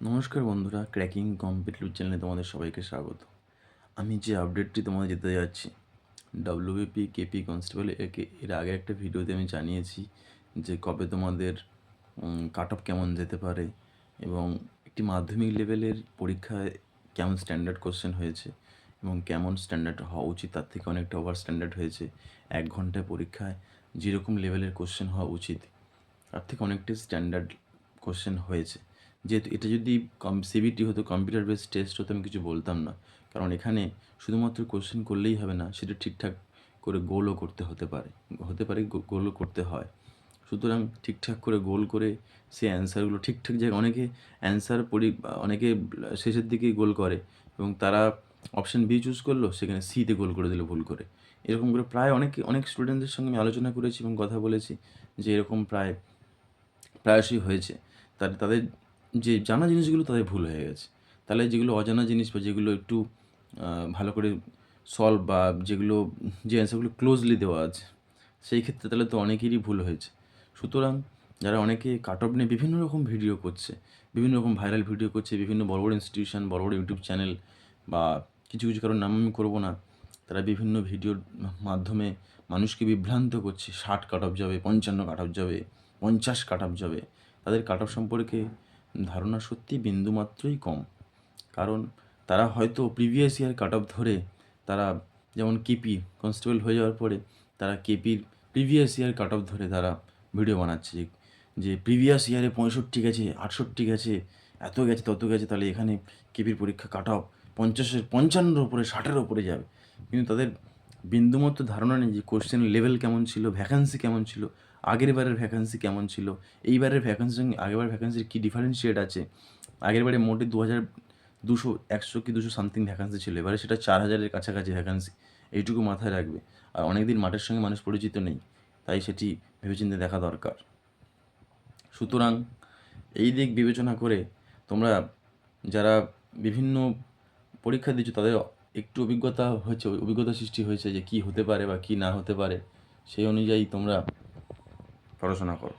নমস্কার বন্ধুরা, cracking competitive চ্যানেলে তোমাদের সবাইকে স্বাগত। আমি যে আপডেটটি তোমাদের দিতে যাচ্ছি, ডাব্লিউবিপি কেপি কনস্টেবল এর আগে একটা ভিডিওতে আমি জানিয়েছি যে কবে তোমাদের কাট অফ কেমন যেতে পারে এবং একটি মাধ্যমিক লেভেলের পরীক্ষায় কেমন স্ট্যান্ডার্ড কোশ্চেন হয়েছে এবং কেমন স্ট্যান্ডার্ড হওয়া উচিত, তার থেকে অনেকটা ওভার স্ট্যান্ডার্ড হয়েছে। 1 ঘন্টায় পরীক্ষায় যেরকম লেভেলের কোশ্চেন হওয়া উচিত তার থেকে অনেকটাই স্ট্যান্ডার্ড কোশ্চেন হয়েছে। যেহেতু এটা যদি সিবিটি হতো, কম্পিউটার বেসড টেস্ট হতো, আমি কিছু বলতাম না। কারণ এখানে শুধুমাত্র কোশ্চেন করলেই হবে না, সেটা ঠিকঠাক করে গোলও করতে হতে পারে গোলও করতে হয়। সুতরাং ঠিকঠাক করে গোল করে সে অ্যান্সারগুলো ঠিকঠাক জায়গায় অনেকে অনেকে শেষের দিকেই গোল করে এবং তারা অপশান বি চুজ করলো, সেখানে সিতে গোল করে দিল ভুল করে। এরকম করে প্রায় অনেক স্টুডেন্টদের সঙ্গে আমি আলোচনা করেছি এবং কথা বলেছি যে এরকম প্রায়শই হয়েছে। তাদের যে জানা জিনিসগুলো তাদের ভুল হয়ে গেছে। তাহলে যেগুলো অজানা জিনিস বা যেগুলো একটু ভালো করে সলভ বা যে অ্যান্সারগুলো ক্লোজলি দেওয়া আছে, সেই ক্ষেত্রে তাহলে তো অনেকেরই ভুল হয়েছে। সুতরাং যারা অনেকে কাট অফ নিয়ে বিভিন্ন রকম ভিডিও করছে, বিভিন্ন রকম ভাইরাল ভিডিও করছে, বিভিন্ন বড় বড় ইনস্টিটিউশন, বড় বড় ইউটিউব চ্যানেল বা কিছু কারোর নাম আমি করবো না, তারা বিভিন্ন ভিডিওর মাধ্যমে মানুষকে বিভ্রান্ত করছে। 60 কাট অফ যাবে, 55 কাট অফ যাবে, 50 কাট অফ যাবে। তাদের কাট অফ সম্পর্কে ধারণা সত্যিই বিন্দুমাত্রই কম। কারণ তারা হয়তো প্রিভিয়াস ইয়ার কাট অফ ধরে তারা, যেমন কেপি কনস্টেবল হয়ে যাওয়ার পরে তারা কেপির প্রিভিয়াস ইয়ার কাট অফ ধরে তারা ভিডিও বানাচ্ছে যে প্রিভিয়াস ইয়ারে 65 গেছে, 68 গেছে, এত গেছে, তত গেছে, তাহলে এখানে কেপির পরীক্ষা কাট অফ 50-এর 55-এর ওপরে, 60-এর ওপরে যাবে। কিন্তু তাদের বিন্দুমাত্র ধারণা নেই যে কোশ্চেন লেভেল কেমন ছিল, ভ্যাকান্সি কেমন ছিল, আগের বারের ভ্যাকান্সি কেমন ছিল, এইবারের ভ্যাকান্সির সঙ্গে আগেরবারের ভ্যাকান্সির কী ডিফারেন্সিয়েট আছে। আগের বারে মোটে 100 কি 200 সামথিং ভ্যাকান্সি ছিল, এবারে সেটা 4000-এর কাছাকাছি ভ্যাকান্সি। এইটুকু মাথায় রাখবে। আর অনেক দিন মাঠের সঙ্গে মানুষ পরিচিত নেই, তাই সেটি ভেবেচিন্তে দেখা দরকার। সুতরাং এই দিক বিবেচনা করে তোমরা যারা বিভিন্ন পরীক্ষা দিচ্ছ, তাদের একটু অভিজ্ঞতা সৃষ্টি হয়েছে যে কী হতে পারে বা কী না হতে পারে, সেই অনুযায়ী তোমরা পড়াশোনা করো।